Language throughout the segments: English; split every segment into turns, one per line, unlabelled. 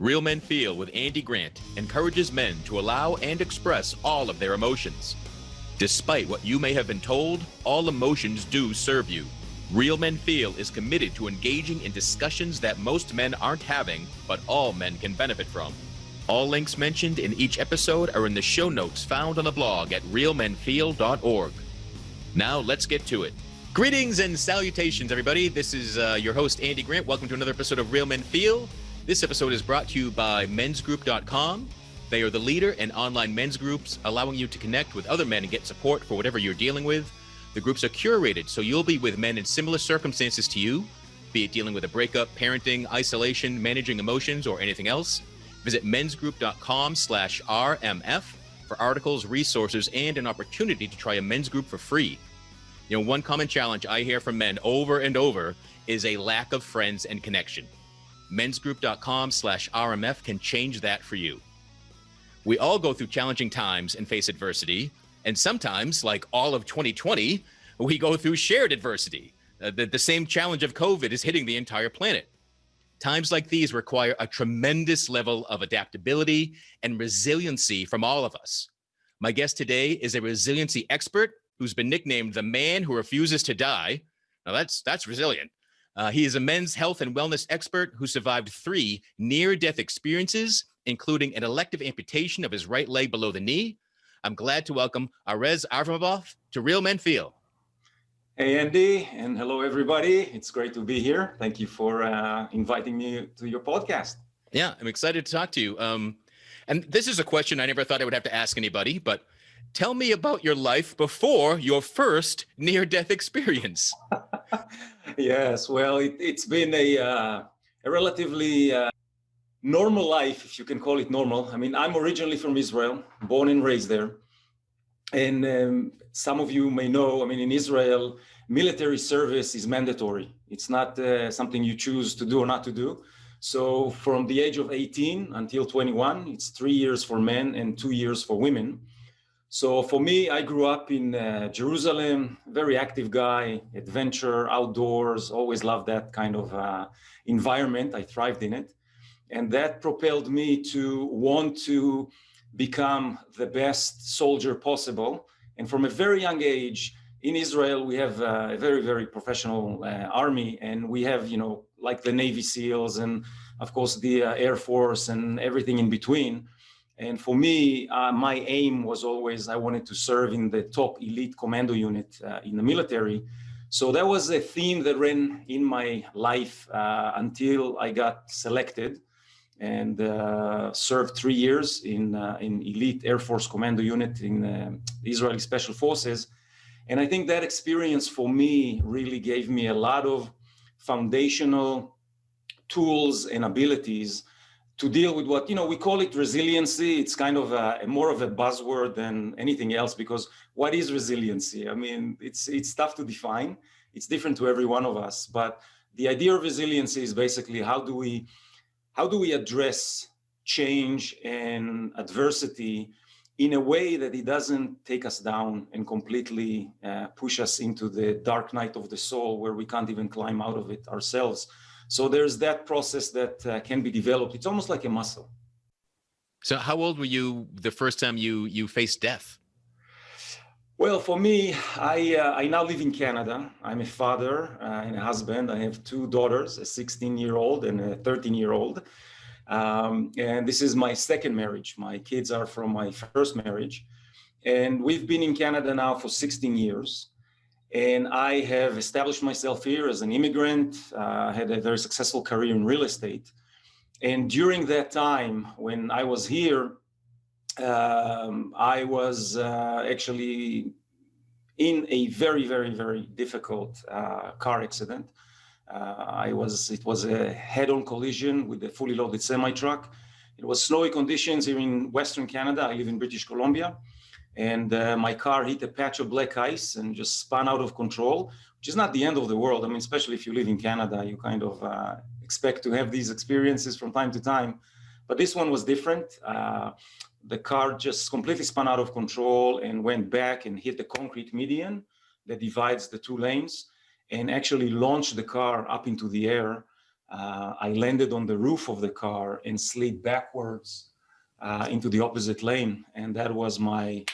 Real Men Feel with Andy Grant encourages men to allow and express all of their emotions. Despite what you may have been told, all emotions do serve you. Real Men Feel is committed to engaging in discussions that most men aren't having, but all men can benefit from. All links mentioned in each episode are in the show notes found on the blog at realmenfeel.org. Now let's get to it. Greetings and salutations, everybody. This is your host, Andy Grant. Welcome to another episode of Real Men Feel. This episode is brought to you by mensgroup.com. They are the leader in online men's groups, allowing you to connect with other men and get support for whatever you're dealing with. The groups are curated, so you'll be with men in similar circumstances to you, be it dealing with a breakup, parenting, isolation, managing emotions, or anything else. Visit mensgroup.com/RMF for articles, resources, and an opportunity to try a men's group for free. You know, one common challenge I hear from men over and over is a lack of friends and connection. Mensgroup.com/RMF can change that for you. We all go through challenging times and face adversity. And sometimes, like all of 2020, we go through shared adversity. The same challenge of COVID is hitting the entire planet. Times like these require a tremendous level of adaptability and resiliency from all of us. My guest today is a resiliency expert who's been nicknamed the man who refuses to die. Now that's resilient. He is a men's health and wellness expert who survived 3 near-death experiences, including an elective amputation of his right leg below the knee. I'm glad to welcome Erez Avramov to Real Men Feel.
Hey, Andy, and hello, everybody. It's great to be here. Thank you for inviting me to your podcast.
Yeah, I'm excited to talk to you. And this is a question I never thought I would have to ask anybody, but tell me about your life before your first near-death experience.
Yes, well, it's been a relatively normal life, if you can call it normal. I mean, I'm originally from Israel, born and raised there. And some of you may know, I mean, in Israel, military service is mandatory. It's not something you choose to do or not to do. So from the age of 18 until 21, it's 3 years for men and 2 years for women. So for me, I grew up in Jerusalem, very active guy, adventure, outdoors, always loved that kind of environment. I thrived in it. And that propelled me to want to become the best soldier possible. And from a very young age in Israel, we have a very, very professional army. And we have, you know, like the Navy SEALs and of course the Air Force and everything in between. And for me, my aim was always, I wanted to serve in the top elite commando unit in the military. So that was a theme that ran in my life until I got selected and served 3 years in elite Air Force commando unit in the Israeli Special Forces. And I think that experience for me really gave me a lot of foundational tools and abilities to deal with what, you know, we call it resiliency. It's kind of more of a buzzword than anything else, because what is resiliency? I mean, it's tough to define. It's different to every one of us. But the idea of resiliency is basically how do we address change and adversity in a way that it doesn't take us down and completely push us into the dark night of the soul where we can't even climb out of it ourselves. So there's that process that can be developed. It's almost like a muscle.
So how old were you the first time you faced death?
Well, for me, I now live in Canada. I'm a father and a husband. I have 2 daughters, a 16-year-old and a 13-year-old. And this is my second marriage. My kids are from my first marriage. And we've been in Canada now for 16 years. And I have established myself here as an immigrant, had a very successful career in real estate. And during that time, when I was here, I was actually in a very, very, very difficult car accident. It was a head-on collision with a fully loaded semi-truck. It was snowy conditions here in Western Canada. I live in British Columbia. And my car hit a patch of black ice and just spun out of control, which is not the end of the world. I mean, especially if you live in Canada, you kind of expect to have these experiences from time to time. But this one was different. The car just completely spun out of control and went back and hit the concrete median that divides the 2 lanes and actually launched the car up into the air I landed on the roof of the car and slid backwards into the opposite lane. And that was my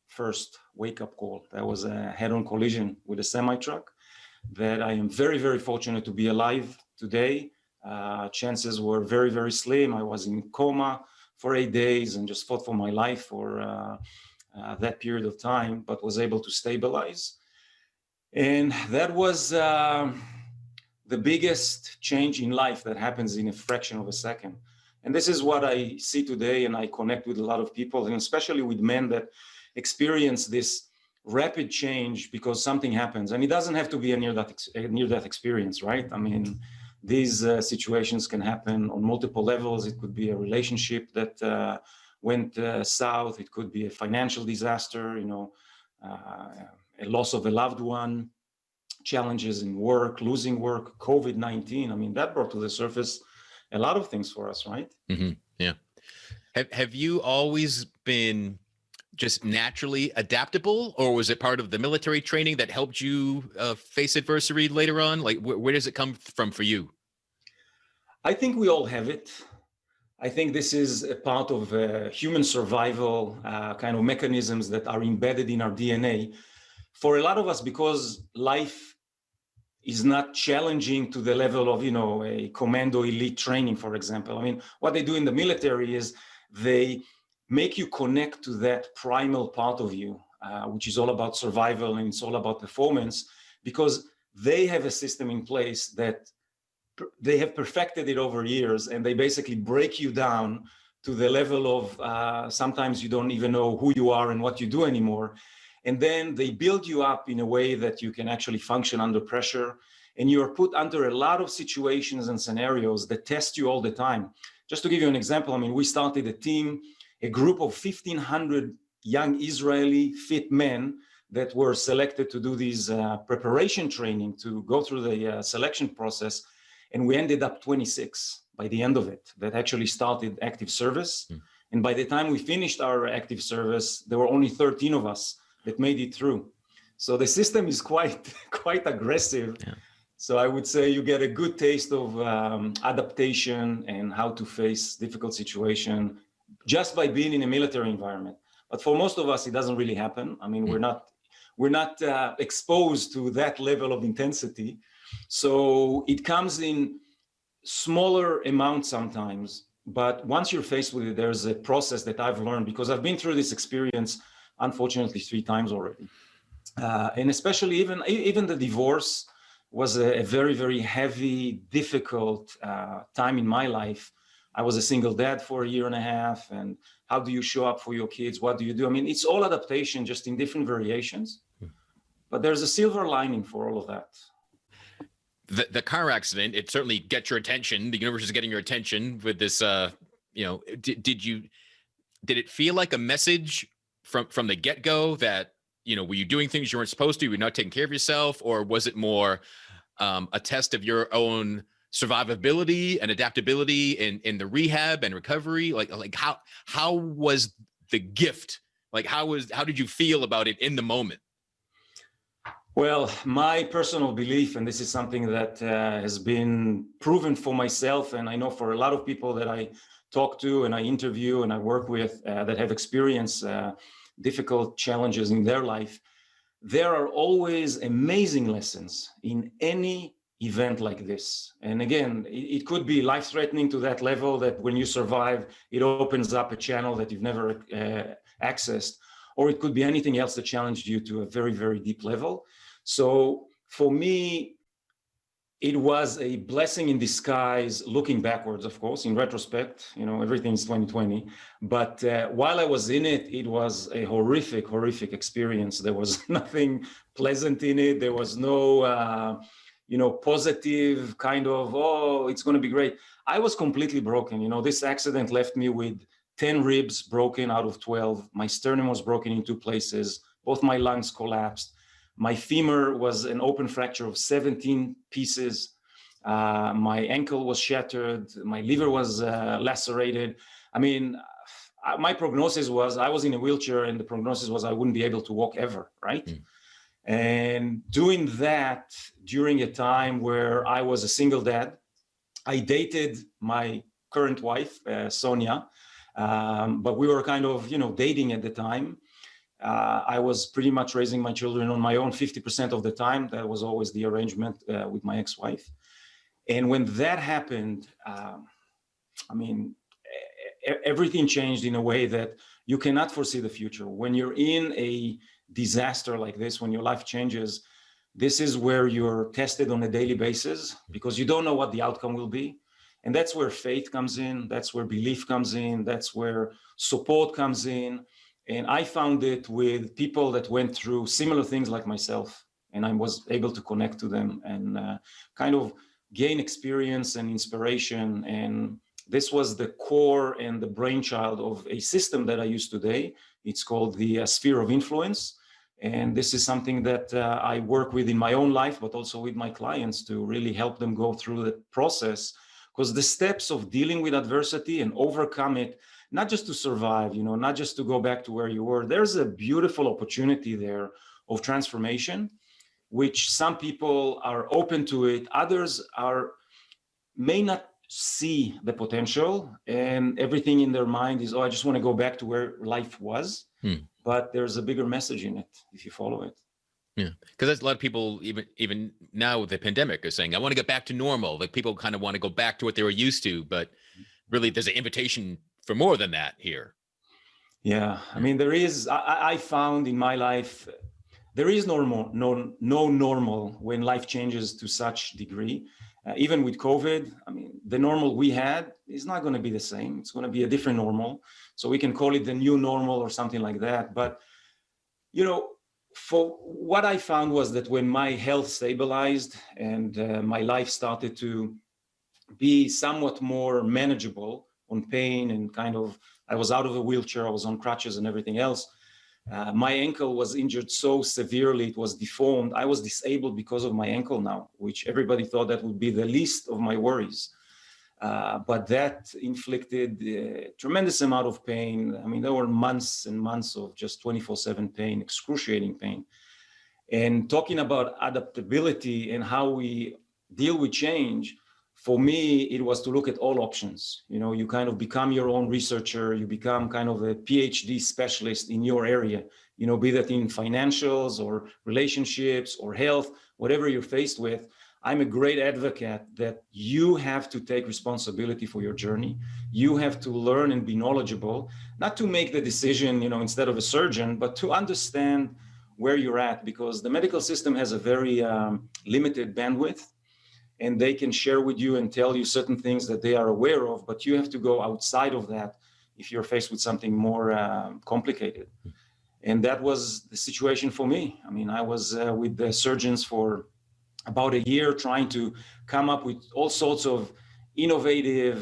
first wake-up call. That was a head-on collision with a semi-truck that I am very, very fortunate to be alive today. Chances were very, very slim. I was in coma for 8 days and just fought for my life for that period of time, but was able to stabilize. And that was the biggest change in life that happens in a fraction of a second. And this is what I see today, and I connect with a lot of people, and especially with men that experience this rapid change because something happens. And it doesn't have to be a near-death experience, right? I mean, these situations can happen on multiple levels. It could be a relationship that went south. It could be a financial disaster, a loss of a loved one, challenges in work, losing work, COVID-19. I mean, that brought to the surface a lot of things for us, right?
Mm-hmm. Yeah. Have you always been just naturally adaptable, or was it part of the military training that helped you face adversity later on? Like, where does it come from for you?
I think we all have it. I think this is a part of human survival kind of mechanisms that are embedded in our DNA. For a lot of us, because life is not challenging to the level of, a commando elite training, for example. I mean, what they do in the military is they make you connect to that primal part of you, which is all about survival and it's all about performance, because they have a system in place that they have perfected it over years, and they basically break you down to the level of sometimes you don't even know who you are and what you do anymore. And then they build you up in a way that you can actually function under pressure. And you are put under a lot of situations and scenarios that test you all the time. Just to give you an example, I mean, we started a group of 1,500 young Israeli fit men that were selected to do this preparation training to go through the selection process. And we ended up 26 by the end of it that actually started active service. Mm. And by the time we finished our active service, there were only 13 of us that made it through. So the system is quite aggressive. Yeah. So I would say you get a good taste of adaptation and how to face difficult situation just by being in a military environment. But for most of us, it doesn't really happen. I mean, we're not exposed to that level of intensity. So it comes in smaller amounts sometimes. But once you're faced with it, there's a process that I've learned, because I've been through this experience, unfortunately, 3 times already. And especially even the divorce was a very, very heavy, difficult time in my life. I was a single dad for 1.5 years. And how do you show up for your kids? What do you do? I mean, it's all adaptation, just in different variations. But there's a silver lining for all of that.
The car accident, it certainly gets your attention. The universe is getting your attention with this, did it feel like a message from the get-go that, were you doing things you weren't supposed to? Were you not taking care of yourself? Or was it more a test of your own survivability and adaptability in the rehab and recovery? Like how was the gift? Like, how did you feel about it in the moment?
Well, my personal belief, and this is something that has been proven for myself, and I know for a lot of people that I talk to and I interview and I work with that have experienced difficult challenges in their life, there are always amazing lessons in any event like this. And again, it could be life-threatening to that level that when you survive, it opens up a channel that you've never accessed, or it could be anything else that challenged you to a very, very deep level. So for me, it was a blessing in disguise, looking backwards, of course. In retrospect, everything's 2020. But while I was in it, it was a horrific, horrific experience. There was nothing pleasant in it. There was no, positive kind of, oh, it's going to be great. I was completely broken. This accident left me with 10 ribs broken out of 12. My sternum was broken in 2 places. Both my lungs collapsed. My femur was an open fracture of 17 pieces. My ankle was shattered. My liver was lacerated. I mean, my prognosis was I was in a wheelchair, and the prognosis was I wouldn't be able to walk ever, right? Mm. And doing that during a time where I was a single dad, I dated my current wife, Sonia, but we were kind of, dating at the time. I was pretty much raising my children on my own 50% of the time. That was always the arrangement with my ex-wife. And when that happened, everything changed in a way that you cannot foresee the future. When you're in a disaster like this, when your life changes, this is where you're tested on a daily basis because you don't know what the outcome will be. And that's where faith comes in. That's where belief comes in. That's where support comes in. And I found it with people that went through similar things like myself. And I was able to connect to them and kind of gain experience and inspiration. And this was the core and the brainchild of a system that I use today. It's called the sphere of influence. And this is something that I work with in my own life, but also with my clients to really help them go through the process. Because the steps of dealing with adversity and overcome it, not just to survive, not just to go back to where you were, there's a beautiful opportunity there of transformation, which some people are open to it. Others may not see the potential, and everything in their mind is, I just want to go back to where life was. But there's a bigger message in it if you follow it.
Yeah, because there's a lot of people, even now with the pandemic, are saying, I want to get back to normal. Like people kind of want to go back to what they were used to, but really there's an invitation for more than that here.
Yeah, there is, I found in my life, there is no normal when life changes to such degree. Even with COVID, the normal we had is not going to be the same. It's going to be a different normal. So we can call it the new normal or something like that. But, for what I found was that when my health stabilized and my life started to be somewhat more manageable on pain and I was out of a wheelchair, I was on crutches and everything else. My ankle was injured so severely, it was deformed. I was disabled because of my ankle now, which everybody thought that would be the least of my worries. But that inflicted a tremendous amount of pain. There were months and months of just 24/7 pain, excruciating pain. And talking about adaptability and how we deal with change, for me, it was to look at all options. You kind of become your own researcher, you become kind of a PhD specialist in your area, be that in financials or relationships or health, whatever you're faced with. I'm a great advocate that you have to take responsibility for your journey. You have to learn and be knowledgeable, not to make the decision, instead of a surgeon, but to understand where you're at, because the medical system has a very limited bandwidth. And they can share with you and tell you certain things that they are aware of, but you have to go outside of that if you're faced with something more complicated. And that was the situation for me. I was with the surgeons for about a year trying to come up with all sorts of innovative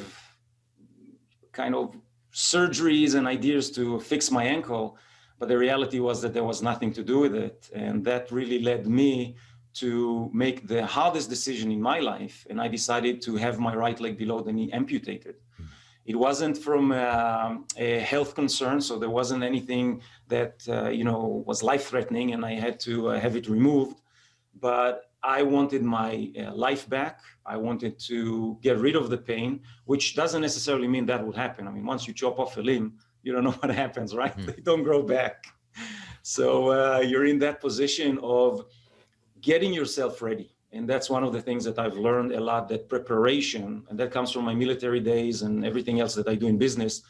kind of surgeries and ideas to fix my ankle. But the reality was that there was nothing to do with it. And that really led me to make the hardest decision in my life. And I decided to have my right leg below the knee amputated. It wasn't from a health concern, so there wasn't anything that was life-threatening and I had to have it removed. But I wanted my life back. I wanted to get rid of the pain, which doesn't necessarily mean that will happen. Once you chop off a limb, you don't know what happens, right? They don't grow back. So you're in that position of getting yourself ready. And that's one of the things that I've learned a lot, that preparation, and that comes from my military days and everything else that I do in business.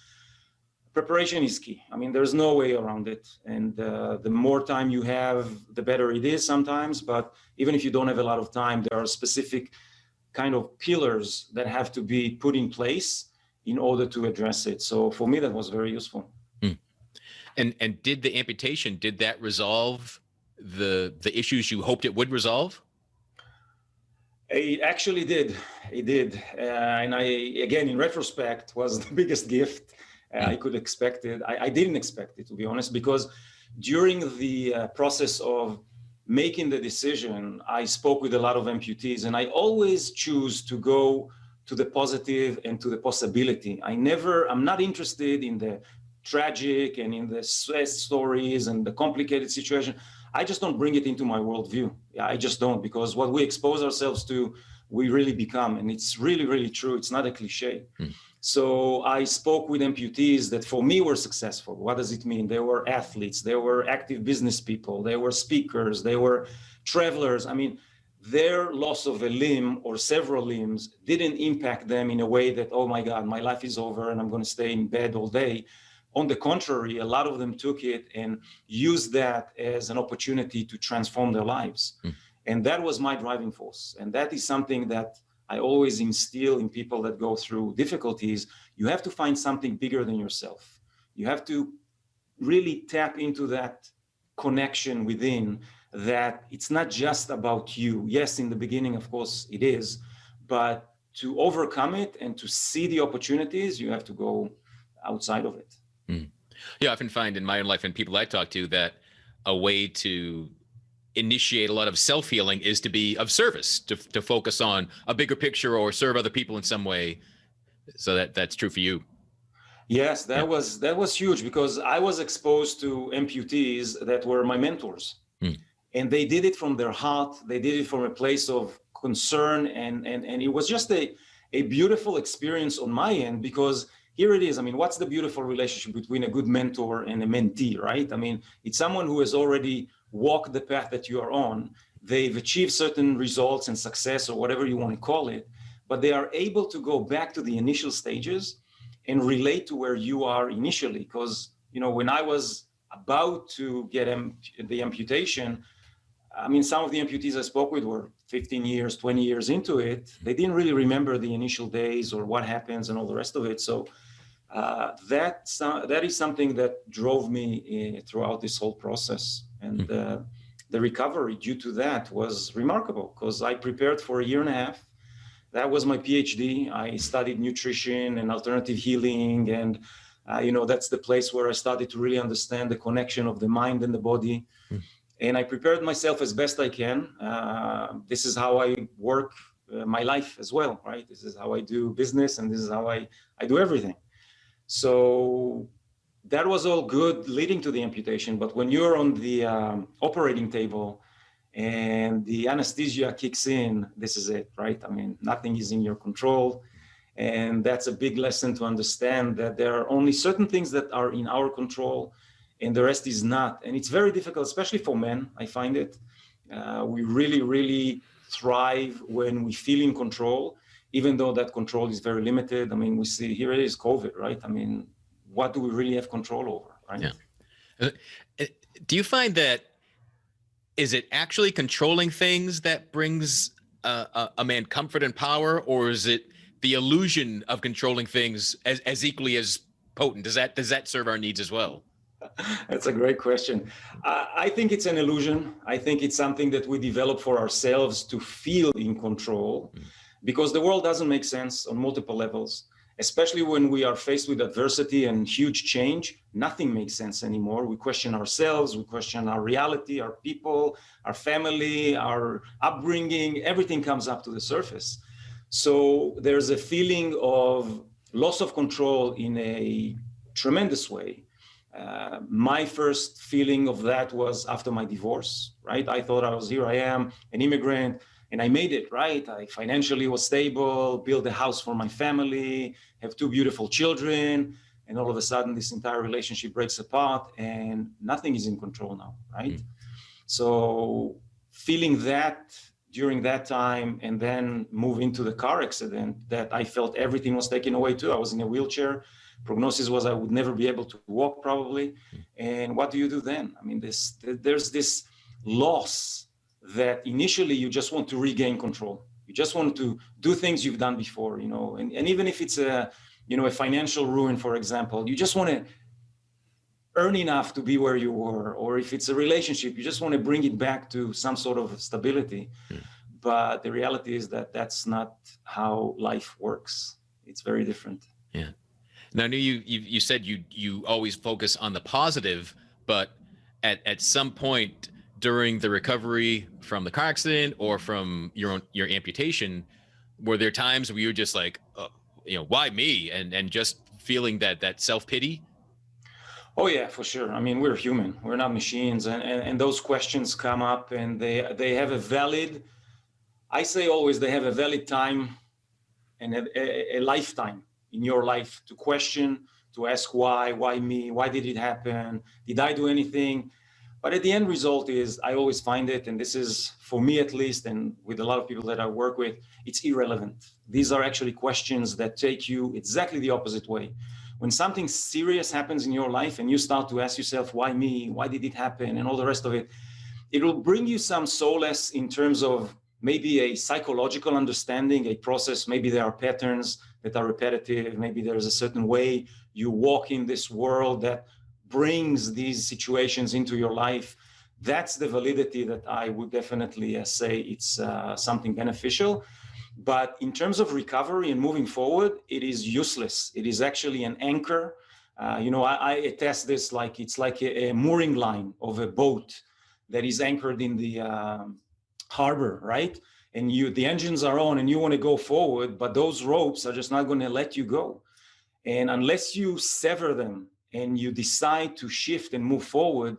Preparation is key. There's no way around it. And the more time you have, the better it is sometimes. But even if you don't have a lot of time, there are specific kind of pillars that have to be put in place in order to address it. So for me, that was very useful.
And did the amputation, did that resolve the issues you hoped it would resolve?
It actually did. It did. And again, in retrospect, was the biggest gift I could expect it. I didn't expect it, to be honest, because during the process of making the decision, I spoke with a lot of amputees, and I always choose to go to the positive and to the possibility. I'm not interested in the tragic and in the stress stories and the complicated situation. I just don't bring it into my worldview. I just don't, because what we expose ourselves to we really become. And it's really, really true. It's not a cliche. So I spoke with amputees that for me were successful. What does it mean? They were athletes, they were active business people, they were speakers, they were travelers. I mean, their loss of a limb or several limbs didn't impact them in a way that, oh my God, my life is over and I'm going to stay in bed all day. On the contrary, a lot of them took it and used that as an opportunity to transform their lives. And that was my driving force. And that is something that I always instill in people that go through difficulties. You have to find something bigger than yourself. You have to really tap into that connection within, that it's not just about you. Yes, in the beginning, of course, it is, but to overcome it and to see the opportunities, you have to go outside of it.
Yeah, I often find in my own life and people I talk to that a way to initiate a lot of self-healing is to be of service, to focus on a bigger picture or serve other people in some way. So that's true for you.
Yes, that was huge, because I was exposed to amputees that were my mentors. And they did it from their heart. They did it from a place of concern. And it was just a beautiful experience on my end, because here it is. I mean, what's the beautiful relationship between a good mentor and a mentee, right? I mean, it's someone who has already walked the path that you are on. They've achieved certain results and success, or whatever you want to call it, but they are able to go back to the initial stages and relate to where you are initially. Because, you know, when I was about to get the amputation, I mean, some of the amputees I spoke with were 15 years, 20 years into it. They didn't really remember the initial days or what happens and all the rest of it. So that is something that drove me throughout this whole process. And the recovery due to that was remarkable, because I prepared for 1.5 years. That was my PhD. I studied nutrition and alternative healing. And, you know, that's the place where I started to really understand the connection of the mind and the body. And I prepared myself as best I can. This is how I work my life as well, right? This is how I do business, and this is how I do everything. So that was all good leading to the amputation. But when you're on the operating table and the anesthesia kicks in, this is it, right? I mean, nothing is in your control. And that's a big lesson to understand, that there are only certain things that are in our control and the rest is not. And it's very difficult, especially for men, I find it. We really, really thrive when we feel in control, even though that control is very limited. I mean, we see here it is COVID, right? I mean, what do we really have control over, right?
Yeah. Do you find that, is it actually controlling things that brings a man comfort and power, or is it the illusion of controlling things as equally as potent? Does that serve our needs as well?
That's a great question. I think it's an illusion. I think it's something that we develop for ourselves to feel in control, because the world doesn't make sense on multiple levels, especially when we are faced with adversity and huge change. Nothing makes sense anymore. We question ourselves, we question our reality, our people, our family, our upbringing. Everything comes up to the surface. So there's a feeling of loss of control in a tremendous way. My first feeling of that was after my divorce, right? I thought here I am, an immigrant, and I made it, right? I financially was stable, built a house for my family, have 2 beautiful children, and all of a sudden this entire relationship breaks apart and nothing is in control now, right? So feeling that during that time, and then move into the car accident, that I felt everything was taken away too. I was in a wheelchair. Prognosis was I would never be able to walk probably. And what do you do then? I mean, there's this loss that initially you just want to regain control. You just want to do things you've done before, you know, and even if it's a financial ruin, for example, you just want to earn enough to be where you were, or if it's a relationship, you just want to bring it back to some sort of stability. But the reality is that that's not how life works. It's very different.
Yeah. Now, I knew you said you always focus on the positive, but at some point during the recovery from the car accident or from your amputation, were there times where you were just like, why me? And just feeling that self-pity?
Oh yeah, for sure. I mean, we're human. We're not machines, and those questions come up, and they have a valid I say always they have a valid time and a lifetime in your life to question, to ask why me, why did it happen, did I do anything? But at the end result is, I always find it, and this is for me at least, and with a lot of people that I work with, it's irrelevant. These are actually questions that take you exactly the opposite way. When something serious happens in your life and you start to ask yourself, why me, why did it happen, and all the rest of it, it will bring you some solace in terms of maybe a psychological understanding, a process. Maybe there are patterns that are repetitive. Maybe there's a certain way you walk in this world that brings these situations into your life. That's the validity that I would definitely say it's something beneficial. But in terms of recovery and moving forward, it is useless. It is actually an anchor. I attest this like it's like a mooring line of a boat that is anchored in the harbor, right? And the engines are on and you want to go forward, but those ropes are just not going to let you go. And unless you sever them and you decide to shift and move forward,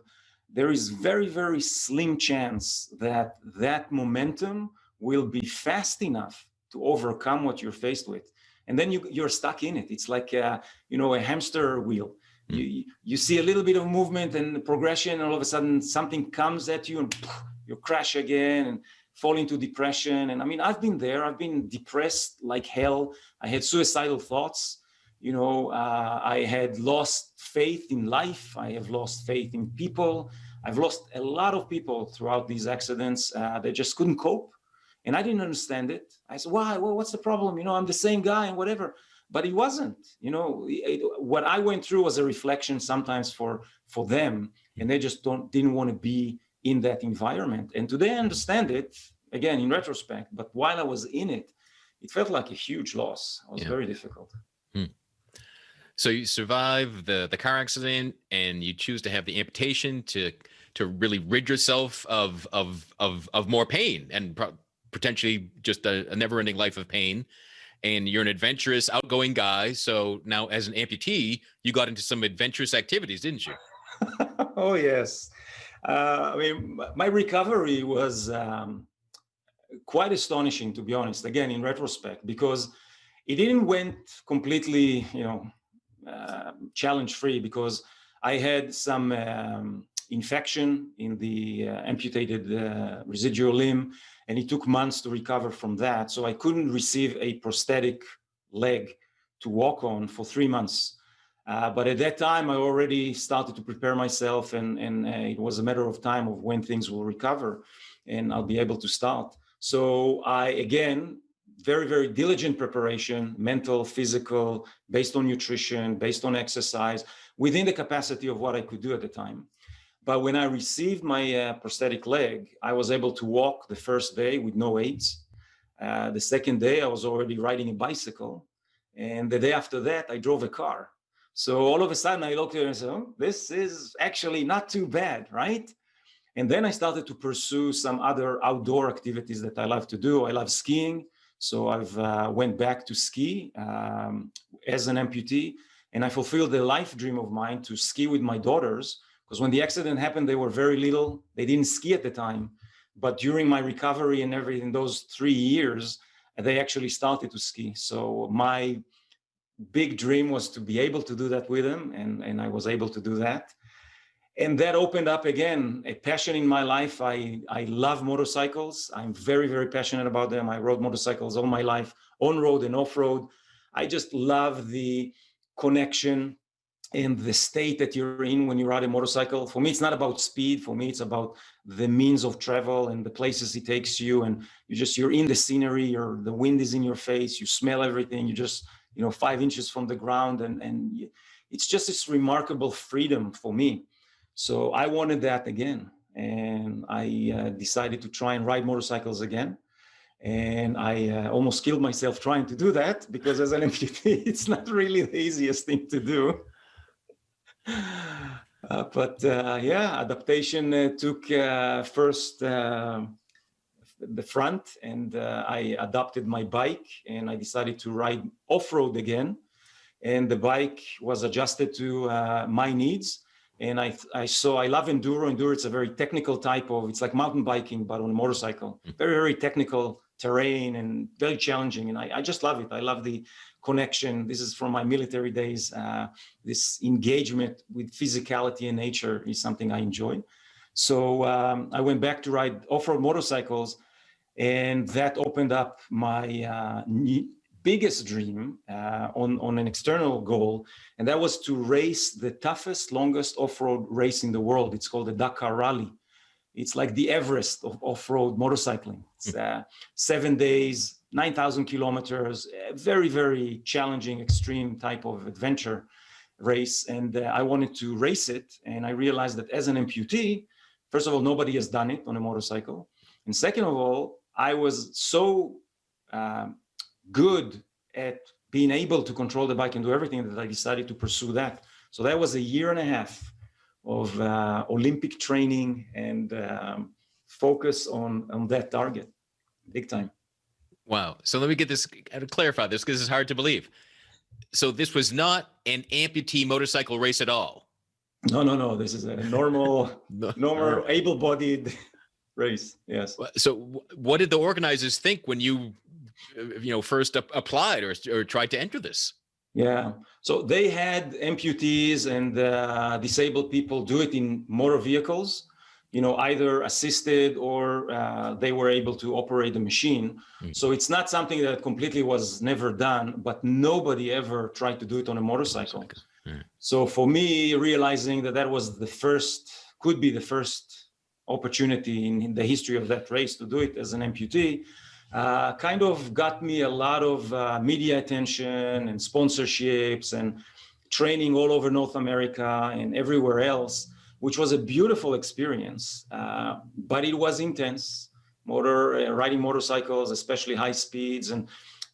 there is very, very slim chance that that momentum will be fast enough to overcome what you're faced with. And then you're stuck in it. It's like, a hamster wheel. You see a little bit of movement and progression, and all of a sudden something comes at you and you crash again and fall into depression. And I mean, I've been there. I've been depressed like hell. I had suicidal thoughts. I had lost faith in life. I have lost faith in people. I've lost a lot of people throughout these accidents. They just couldn't cope. And I didn't understand it. I said, why? Well, what's the problem? I'm the same guy and whatever. But it wasn't. What I went through was a reflection sometimes for them. And they just didn't want to be in that environment. And today I understand it, again, in retrospect. But while I was in it, it felt like a huge loss. It was very difficult.
So you survive the car accident, and you choose to have the amputation to really rid yourself of more pain and potentially just a never-ending life of pain. And you're an adventurous, outgoing guy. So now, as an amputee, you got into some adventurous activities, didn't you?
Oh yes. My recovery was quite astonishing, to be honest. Again, in retrospect, because it didn't went completely, challenge-free, because I had some infection in the amputated residual limb, and it took months to recover from that. So I couldn't receive a prosthetic leg to walk on for 3 months. But at that time, I already started to prepare myself, and it was a matter of time of when things will recover and I'll be able to start. So again, very, very diligent preparation, mental, physical, based on nutrition, based on exercise, within the capacity of what I could do at the time. But when I received my prosthetic leg, I was able to walk the first day with no aids. The second day, I was already riding a bicycle. And the day after that, I drove a car. So all of a sudden, I looked at it and said, oh, this is actually not too bad, right? And then I started to pursue some other outdoor activities that I love to do. I love skiing. So I've went back to ski as an amputee, and I fulfilled a life dream of mine to ski with my daughters, because when the accident happened, they were very little. They didn't ski at the time. But during my recovery and everything, those 3 years, they actually started to ski. So my big dream was to be able to do that with them, and I was able to do that. And that opened up, again, a passion in my life. I love motorcycles. I'm very, very passionate about them. I rode motorcycles all my life, on-road and off-road. I just love the connection and the state that you're in when you ride a motorcycle. For me, it's not about speed. For me, it's about the means of travel and the places it takes you. And you're in the scenery, the wind is in your face, you smell everything. You just, 5 inches from the ground. And it's just this remarkable freedom for me. So I wanted that again. And I decided to try and ride motorcycles again. And I almost killed myself trying to do that, because as an amputee, it's not really the easiest thing to do. But adaptation took first the front, and I adopted my bike, and I decided to ride off-road again. And the bike was adjusted to my needs. And I love enduro. Enduro, it's a very technical type of, it's like mountain biking, but on a motorcycle. Very, very technical terrain and very challenging. And I just love it. I love the connection. This is from my military days. This engagement with physicality and nature is something I enjoy. So I went back to ride off-road motorcycles, and that opened up my biggest dream on an external goal, and that was to race the toughest, longest off-road race in the world. It's called the Dakar Rally. It's like the Everest of off-road motorcycling. It's 7 days, 9,000 kilometers, a very, very challenging, extreme type of adventure race. And I wanted to race it. And I realized that as an amputee, first of all, nobody has done it on a motorcycle. And second of all, I was so good at being able to control the bike and do everything that I decided to pursue that. So that was a year and a half of Olympic training and focus on that target, big time.
Wow. So let me get this, to clarify this, because it's hard to believe. So this was not an amputee motorcycle race at all?
No. This is a normal, able-bodied race. Yes.
So what did the organizers think when you first applied or tried to enter this?
Yeah. So they had amputees and disabled people do it in motor vehicles, either assisted or they were able to operate the machine. So it's not something that completely was never done, but nobody ever tried to do it on a motorcycle. So for me, realizing that was could be the first opportunity in the history of that race to do it as an amputee, kind of got me a lot of media attention and sponsorships and training all over North America and everywhere else, which was a beautiful experience, but it was intense. Riding motorcycles, especially high speeds, and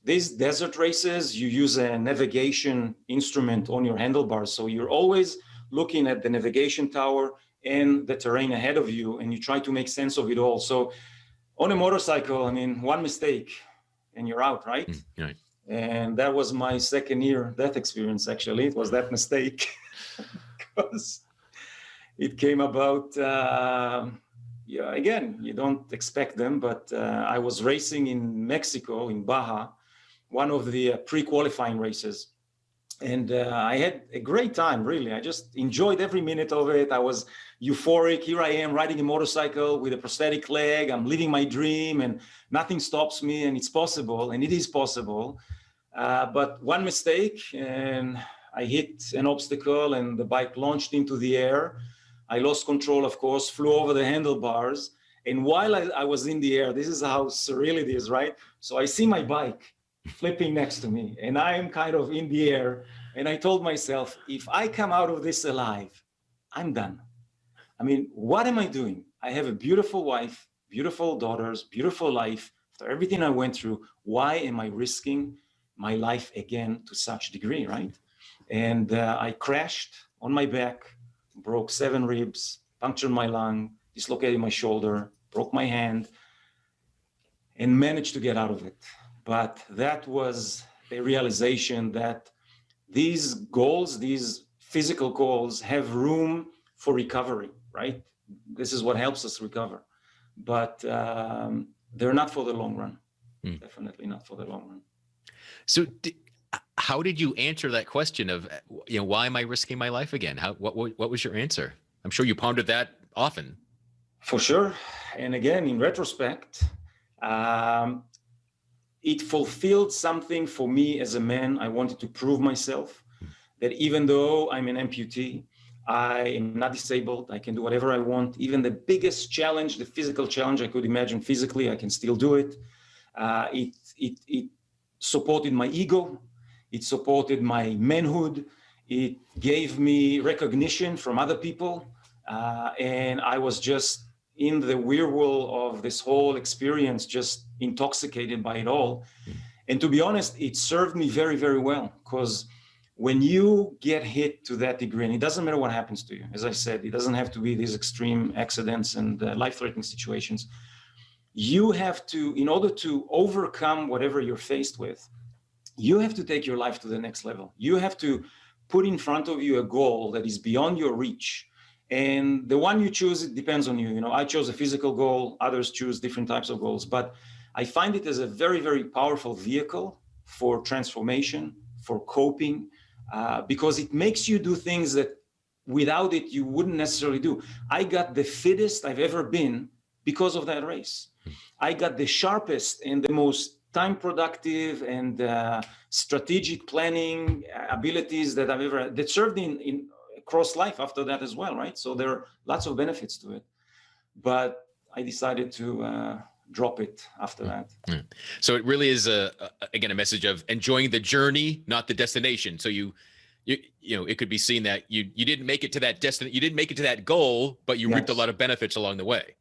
these desert races, you use a navigation instrument on your handlebars. So you're always looking at the navigation tower and the terrain ahead of you, and you try to make sense of it all. So on a motorcycle, one mistake and you're out, right?
Right.
And that was my second near-death experience, actually. It was that mistake because it came about, again, you don't expect them, but I was racing in Mexico, in Baja, one of the pre-qualifying races. And I had a great time, really. I just enjoyed every minute of it. I was euphoric. Here I am riding a motorcycle with a prosthetic leg. I'm living my dream and nothing stops me, and it's possible, and it is possible. But one mistake and I hit an obstacle and the bike launched into the air. I lost control, of course, flew over the handlebars. And while I was in the air, this is how surreal it is, right? So I see my bike flipping next to me and I am kind of in the air. And I told myself, if I come out of this alive, I'm done. What am I doing? I have a beautiful wife, beautiful daughters, beautiful life. After everything I went through, why am I risking my life again to such degree, right? And I crashed on my back, broke 7 ribs, punctured my lung, dislocated my shoulder, broke my hand, and managed to get out of it. But that was a realization that these goals, these physical goals, have room for recovery, right? This is what helps us recover. But they're not for the long run. Definitely not for the long run.
So how did you answer that question of, why am I risking my life again? What was your answer? I'm sure you pondered that often.
For sure. And again, in retrospect, it fulfilled something for me as a man. I wanted to prove myself that even though I'm an amputee, I am not disabled. I can do whatever I want. Even the biggest challenge, the physical challenge I could imagine physically, I can still do it. It supported my ego. It supported my manhood. It gave me recognition from other people. And I was just in the whirlpool of this whole experience, just intoxicated by it all. And to be honest, it served me very, very well, because when you get hit to that degree, and it doesn't matter what happens to you, as I said, it doesn't have to be these extreme accidents and life-threatening situations. You have to, in order to overcome whatever you're faced with, you have to take your life to the next level. You have to put in front of you a goal that is beyond your reach. And the one you choose, it depends on you. I chose a physical goal, others choose different types of goals. But I find it as a very, very powerful vehicle for transformation, for coping, because it makes you do things that without it, you wouldn't necessarily do. I got the fittest I've ever been because of that race. I got the sharpest and the most time productive and strategic planning abilities that I've ever, that served in across life after that as well, right? So there are lots of benefits to it. But I decided to drop it after that.
So it really is again a message of enjoying the journey, not the destination. So you know, it could be seen that you didn't make it to that you didn't make it to that goal, but you reaped a lot of benefits along the way.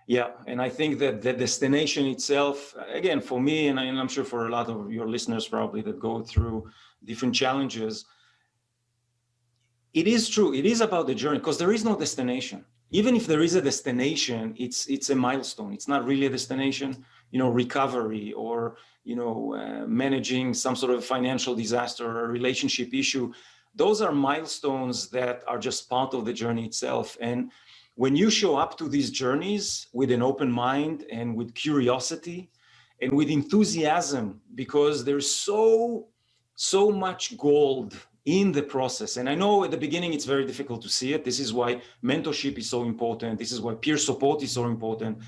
Yeah, and I think that the destination itself, again, for me, and I'm sure for a lot of your listeners probably that go through different challenges, it is true. It is about the journey, because there is no destination. Even if there is a destination, it's a milestone. It's not really a destination. You know, recovery or, you know, managing some sort of financial disaster or a relationship issue. Those are milestones that are just part of the journey itself. And when you show up to these journeys with an open mind and with curiosity and with enthusiasm, because there's so much gold in the process. And I know at the beginning, it's very difficult to see it. This is why mentorship is so important. This is why peer support is so important.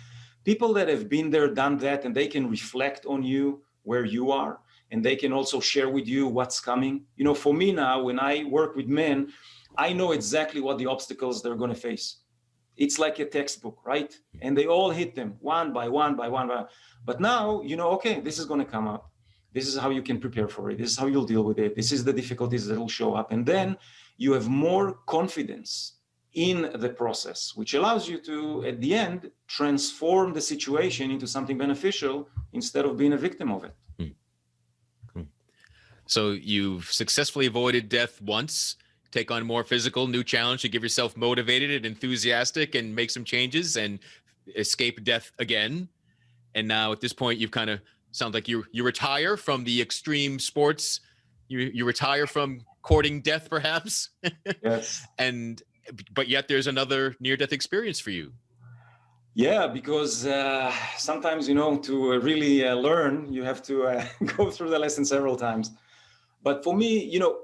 People that have been there, done that, and they can reflect on you where you are, and they can also share with you what's coming. You know, for me now, when I work with men, I know exactly what the obstacles they're going to face. It's like a textbook, right? And they all hit them one by one by one. But now, you know, okay, this is going to come up. This is how you can prepare for it. This is how you'll deal with it. This is the difficulties that will show up. And then you have more confidence in the process, which allows you to, at the end, transform the situation into something beneficial instead of being a victim of it.
So you've successfully avoided death once. Take on more physical, new challenge to give yourself motivated and enthusiastic and make some changes and escape death again. And now at this point, you've kind of sound like you retire from the extreme sports. You retire from courting death, perhaps.
Yes.
But yet there's another near-death experience for you.
Yeah, because sometimes, you know, to really learn, you have to go through the lesson several times. But for me, you know,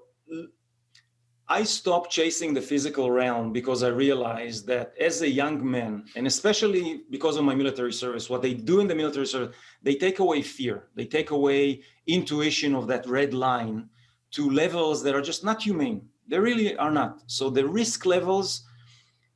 I stopped chasing the physical realm because I realized that as a young man, and especially because of my military service, what they do in the military service, they take away fear. They take away intuition of that red line to levels that are just not humane. They really are not. So the risk levels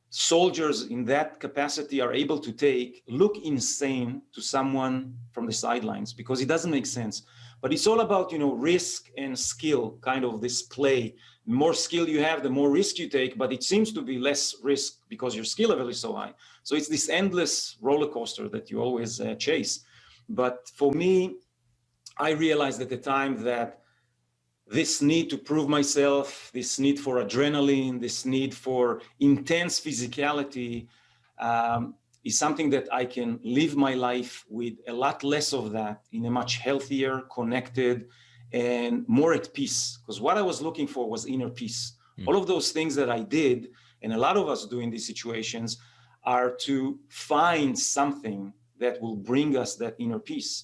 soldiers in that capacity are able to take look insane to someone from the sidelines because it doesn't make sense. But it's all about, you know, risk and skill, kind of this play. The more skill you have, the more risk you take, but it seems to be less risk because your skill level is so high. So it's this endless roller coaster that you always chase. But for me, I realized at the time that this need to prove myself, this need for adrenaline, this need for intense physicality is something that I can live my life with a lot less of that in a much healthier, connected, and more at peace. Because what I was looking for was inner peace. All of those things that I did, and a lot of us do in these situations, are to find something that will bring us that inner peace.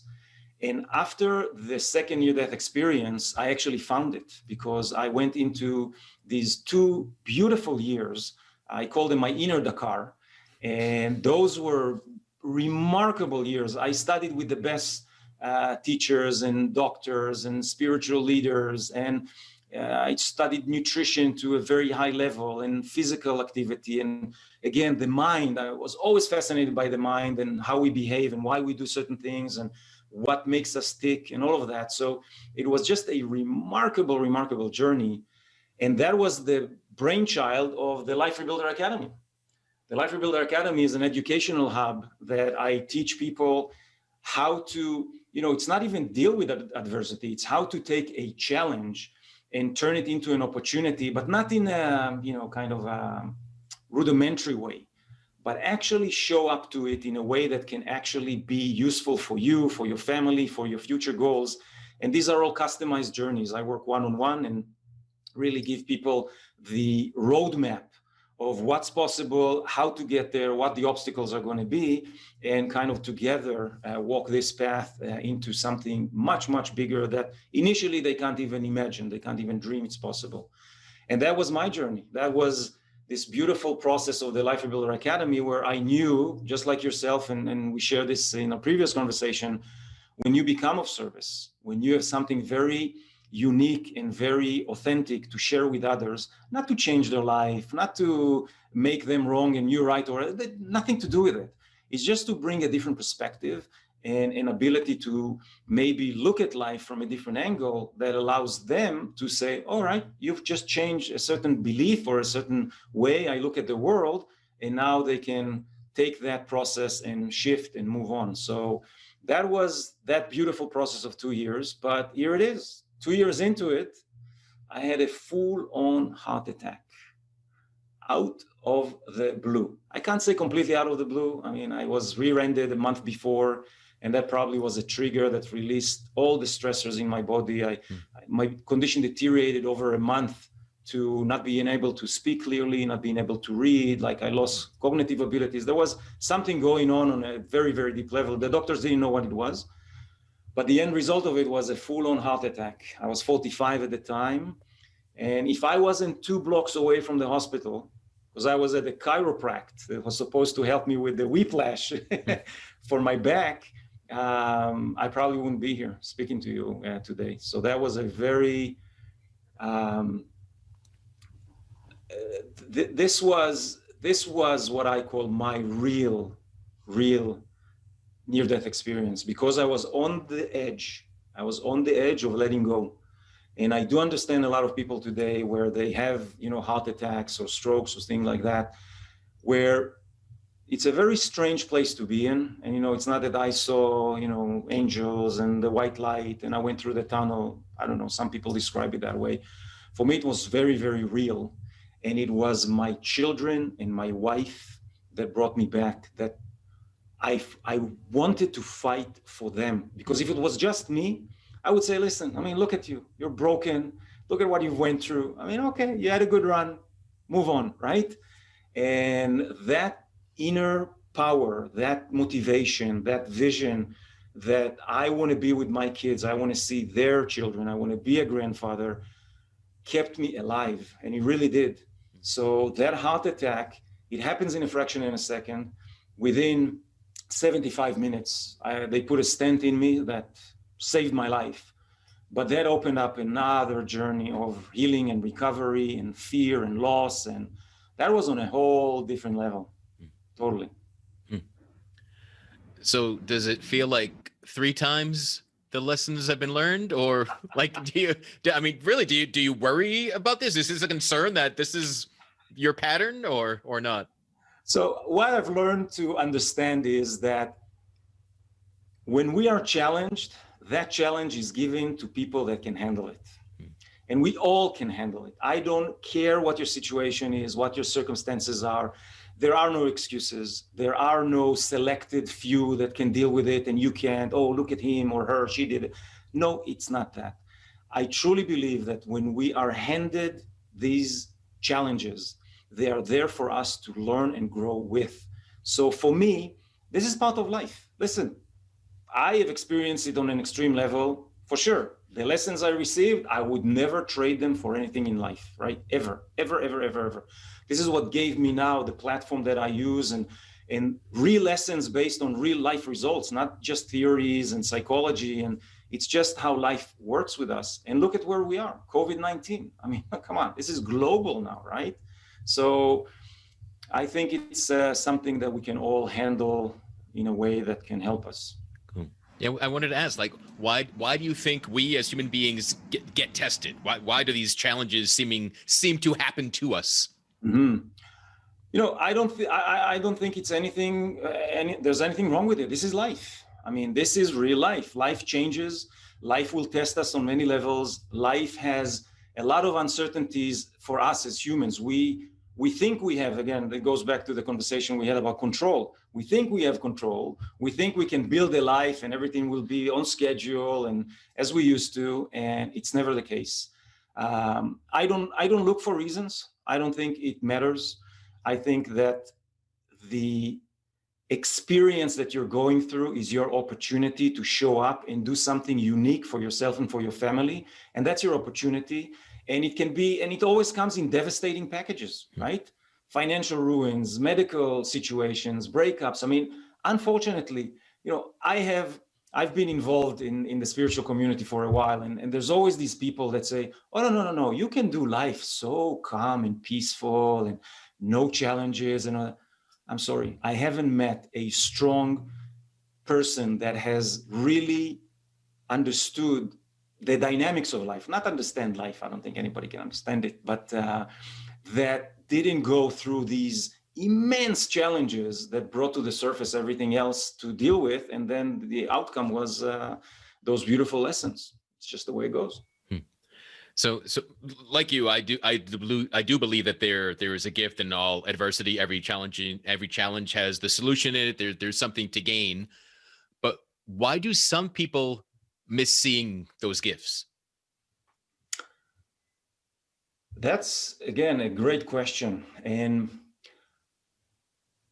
And after the second near-death experience, I actually found it because I went into these 2 beautiful years. I call them my inner Dakar. And those were remarkable years. I studied with the best teachers and doctors and spiritual leaders. And I studied nutrition to a very high level and physical activity. And again, the mind, I was always fascinated by the mind and how we behave and why we do certain things and what makes us tick and all of that. So it was just a remarkable, remarkable journey. And that was the brainchild of the Life Rebuilder Academy. The Life Rebuilder Academy is an educational hub that I teach people how to, you know, it's not even deal with adversity. It's how to take a challenge and turn it into an opportunity, but not in a, you know, kind of a rudimentary way, but actually show up to it in a way that can actually be useful for you, for your family, for your future goals. And these are all customized journeys. I work one-on-one and really give people the roadmap of what's possible, how to get there, what the obstacles are going to be, and kind of together walk this path into something much, much bigger that initially they can't even imagine, they can't even dream it's possible. And that was my journey. That was this beautiful process of the Life Rebuilder Academy, where I knew, just like yourself, and we shared this in a previous conversation, when you become of service, when you have something very unique and very authentic to share with others, not to change their life, not to make them wrong and you right, or nothing to do with it. It's just to bring a different perspective and an ability to maybe look at life from a different angle that allows them to say, all right, you've just changed a certain belief or a certain way I look at the world, and now they can take that process and shift and move on. So that was that beautiful process of 2 years, but here it is. 2 years into it, I had a full-on heart attack out of the blue. I can't say completely out of the blue. I mean, I was rear-ended a month before, and that probably was a trigger that released all the stressors in my body. My condition deteriorated over a month to not being able to speak clearly, not being able to read, like I lost cognitive abilities. There was something going on a very, very deep level. The doctors didn't know what it was. But the end result of it was a full-on heart attack. I was 45 at the time. And if I wasn't 2 blocks away from the hospital, because I was at the chiropractor that was supposed to help me with the whiplash for my back, I probably wouldn't be here speaking to you today. So that was a very, this was what I call my real near-death experience, because I was on the edge. I was on the edge of letting go. And I do understand a lot of people today where they have, heart attacks or strokes or things like that, where it's a very strange place to be in. And, it's not that I saw, angels and the white light and I went through the tunnel. I don't know, some people describe it that way. For me, it was very, very real. And it was my children and my wife that brought me back, that I wanted to fight for them, because if it was just me, I would say, listen, look at you, you're broken. Look at what you've went through. Okay, you had a good run, move on, right? And that inner power, that motivation, that vision that I want to be with my kids, I want to see their children, I want to be a grandfather, kept me alive. And it really did. So that heart attack, it happens in a fraction of a second. Within 75 minutes, they put a stent in me that saved my life. But that opened up another journey of healing and recovery and fear and loss. And that was on a whole different level. Totally.
So does it feel like 3 times the lessons have been learned, or like, do you worry about this? Is this a concern that this is your pattern or not?
So what I've learned to understand is that when we are challenged, that challenge is given to people that can handle it. And we all can handle it. I don't care what your situation is, what your circumstances are. There are no excuses. There are no selected few that can deal with it and you can't. Oh, look at him or her, she did it. No, it's not that. I truly believe that when we are handed these challenges, they are there for us to learn and grow with. So for me, this is part of life. Listen, I have experienced it on an extreme level, for sure. The lessons I received, I would never trade them for anything in life, right? Ever. This is what gave me now the platform that I use, and real lessons based on real life results, not just theories and psychology. And it's just how life works with us. And look at where we are, COVID-19. Come on, this is global now, right? So I think it's something that we can all handle in a way that can help us.
Yeah, I wanted to ask, why do you think we as human beings get tested? Why do these challenges seem to happen to us?
Mm-hmm. I don't think it's anything. There's anything wrong with it. This is life. This is real life. Life changes. Life will test us on many levels. Life has a lot of uncertainties for us as humans. We think we have, again, it goes back to the conversation we had about control. We think we have control. We think we can build a life and everything will be on schedule and as we used to, and it's never the case. I don't look for reasons. I don't think it matters. I think that the experience that you're going through is your opportunity to show up and do something unique for yourself and for your family. And that's your opportunity. And it can be, and it always comes in devastating packages, right? Financial ruins, medical situations, breakups. I mean, unfortunately, I've been involved in the spiritual community for a while, and there's always these people that say, oh, no, you can do life so calm and peaceful and no challenges. And I'm sorry, I haven't met a strong person that has really understood the dynamics of life, not understand life. I don't think anybody can understand it, but that didn't go through these immense challenges that brought to the surface everything else to deal with. And then the outcome was those beautiful lessons. It's just the way it goes.
So like you, I do believe that there is a gift in all adversity. Every challenge has the solution in it. There's something to gain. But why do some people miss seeing those gifts?
That's, again, a great question. And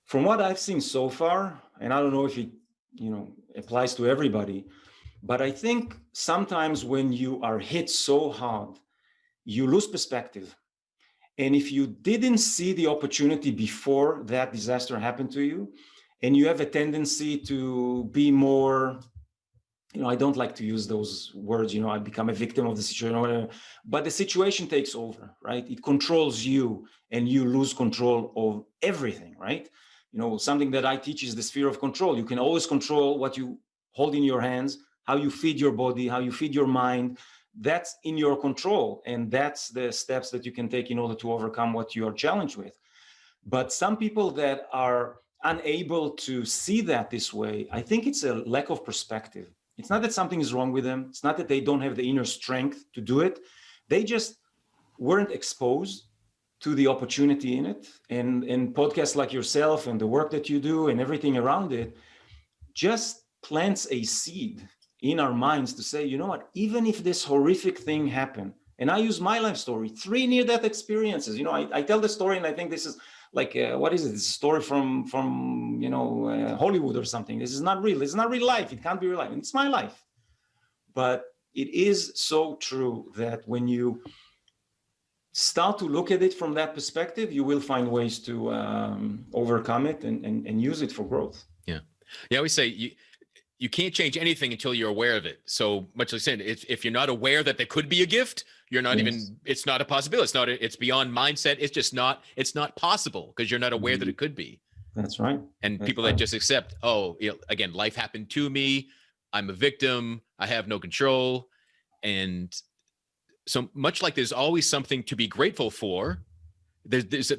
from what I've seen so far, and I don't know if it, applies to everybody, but I think sometimes when you are hit so hard, you lose perspective. And if you didn't see the opportunity before that disaster happened to you, and you have a tendency to be more, I don't like to use those words, I become a victim of the situation, but the situation takes over, right? It controls you and you lose control of everything, right? Something that I teach is the sphere of control. You can always control what you hold in your hands, how you feed your body, how you feed your mind. That's in your control. And that's the steps that you can take in order to overcome what you are challenged with. But some people that are unable to see that this way, I think it's a lack of perspective. It's not that something is wrong with them. It's not that they don't have the inner strength to do it. They just weren't exposed to the opportunity in it. And podcasts like yourself and the work that you do and everything around it just plants a seed in our minds to say, you know what, even if this horrific thing happened, and I use my life story, 3 near-death experiences. I tell the story, and I think this is like, what is it? It's a story from Hollywood or something. This is not real. It's not real life. It can't be real life. It's my life. But it is so true that when you start to look at it from that perspective, you will find ways to overcome it and use it for growth.
Yeah. I always say you can't change anything until you're aware of it. So much like saying, if you're not aware that there could be a gift, you're not even, it's not a possibility. It's beyond mindset. It's not possible because you're not aware that it could be.
That's right.
And people that just accept, again, life happened to me. I'm a victim. I have no control. And so much like there's always something to be grateful for,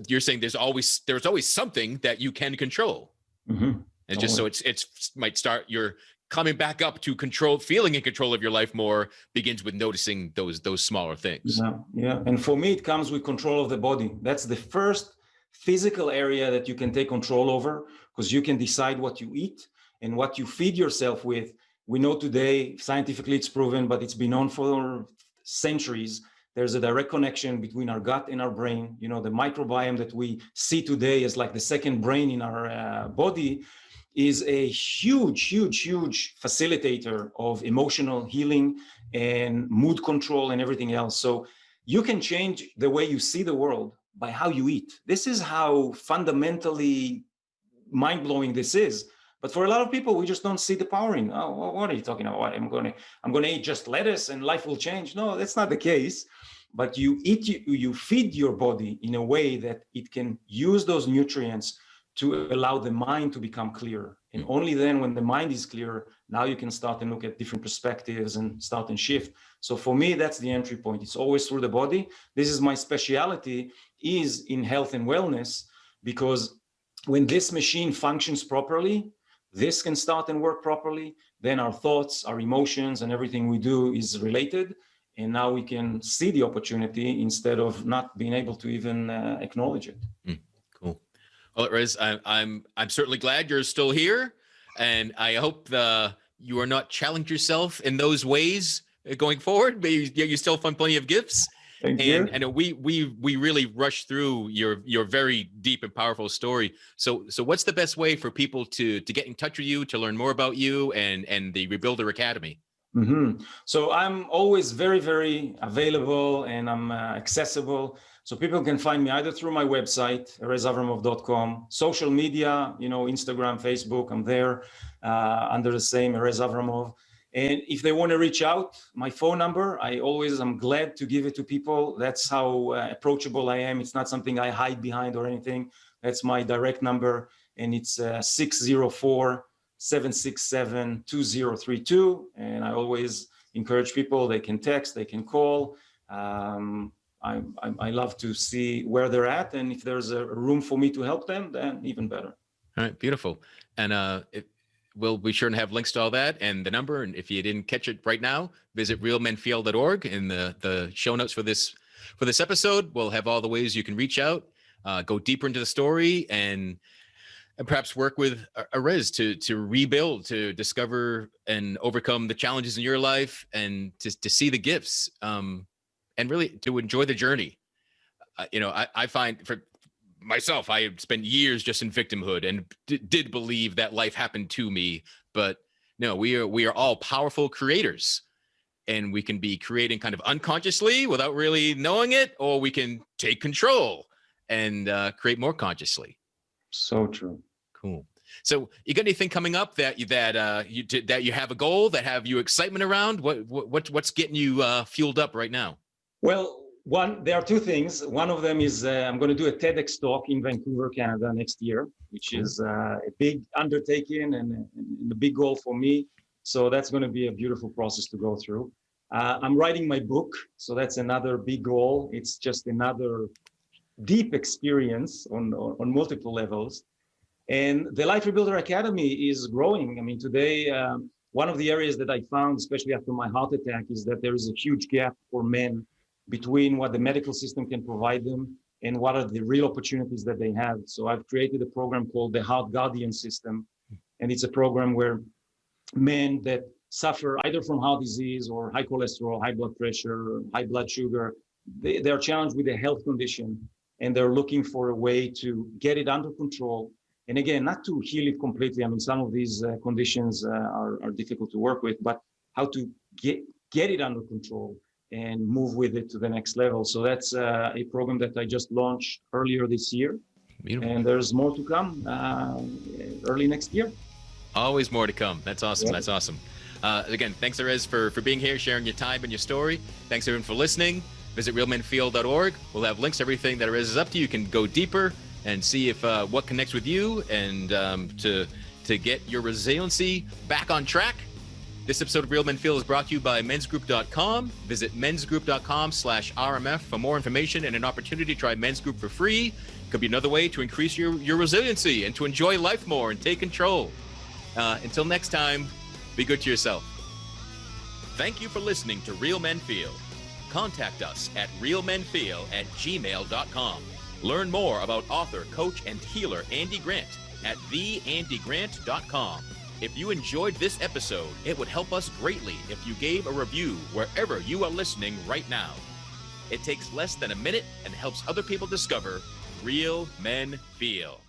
you're saying there's always something that you can control.
Mm-hmm.
And just so it's might start your coming back up to feeling in control of your life more begins with noticing those smaller things.
Yeah. And for me, it comes with control of the body. That's the first physical area that you can take control over, because you can decide what you eat and what you feed yourself with. We know today, scientifically it's proven, but it's been known for centuries. There's a direct connection between our gut and our brain. The microbiome that we see today is like the second brain in our body, is a huge facilitator of emotional healing and mood control and everything else. So you can change the way you see the world by how you eat. This is how fundamentally mind-blowing this is. But for a lot of people, we just don't see the power in. Oh, what are you talking about? I'm going to eat just lettuce and life will change. No, that's not the case. But you feed your body in a way that it can use those nutrients to allow the mind to become clearer. And only then, when the mind is clear, now you can start and look at different perspectives and start and shift. So for me, that's the entry point. It's always through the body. This is my speciality, is in health and wellness, because when this machine functions properly, this can start and work properly. Then our thoughts, our emotions, and everything we do is related. And now we can see the opportunity instead of not being able to even acknowledge it.
Cool. Well, Erez, I'm certainly glad you're still here, and I hope you are not challenging yourself in those ways going forward. But you still find plenty of gifts,
Thank you.
And we really rushed through your very deep and powerful story. So what's the best way for people to get in touch with you, to learn more about you and the Rebuilder Academy?
So I'm always very, very available, and I'm accessible. So people can find me either through my website, erezavramov.com, social media, Instagram, Facebook, I'm there under the same Erez Avramov. And if they want to reach out, my phone number, I'm glad to give it to people. That's how approachable I am. It's not something I hide behind or anything. That's my direct number, and it's 604-767-2032. And I always encourage people, they can text, they can call. I love to see where they're at, and if there's a room for me to help them, then even better.
All right, beautiful. And we'll be sure to have links to all that and the number. And if you didn't catch it right now, visit realmenfeel.org. In the show notes for this episode, we'll have all the ways you can reach out, go deeper into the story, and perhaps work with Erez to rebuild, to discover and overcome the challenges in your life, and to see the gifts, and really to enjoy the journey. I find for myself, I have spent years just in victimhood and did believe that life happened to me, but no, we are all powerful creators, and we can be creating kind of unconsciously without really knowing it, or we can take control and create more consciously.
So true.
Cool. So you got anything coming up that you have a goal, that have you excitement around? What's getting you fueled up right now?
Well, there are two things. One of them is I'm going to do a TEDx talk in Vancouver, Canada next year, which is a big undertaking and a big goal for me. So that's going to be a beautiful process to go through. I'm writing my book, so that's another big goal. It's just another deep experience on multiple levels. And the Life Rebuilder Academy is growing. I mean, today, one of the areas that I found, especially after my heart attack, is that there is a huge gap for men between what the medical system can provide them and what are the real opportunities that they have. So I've created a program called the Heart Guardian System. And it's a program where men that suffer either from heart disease or high cholesterol, high blood pressure, high blood sugar, they're challenged with a health condition, and they're looking for a way to get it under control. And again, not to heal it completely. I mean, some of these conditions are difficult to work with, but how to get it under control and move with it to the next level. So that's a program that I just launched earlier this year. Beautiful. And there's more to come early next year.
Always more to come. That's awesome.
Yeah.
That's awesome. Again, thanks, Erez, for being here, sharing your time and your story. Thanks, everyone, for listening. Visit realmenfeel.org. We'll have links to everything that Erez is up to. You can go deeper and see if what connects with you, and to get your resiliency back on track. This episode of Real Men Feel is brought to you by mensgroup.com. Visit mensgroup.com/RMF for more information and an opportunity to try Men's Group for free. Could be another way to increase your resiliency and to enjoy life more and take control. Until next time, be good to yourself. Thank you for listening to Real Men Feel. Contact us at realmenfeel@gmail.com. Learn more about author, coach, and healer Andy Grant at theandygrant.com. If you enjoyed this episode, it would help us greatly if you gave a review wherever you are listening right now. It takes less than a minute and helps other people discover Real Men Feel.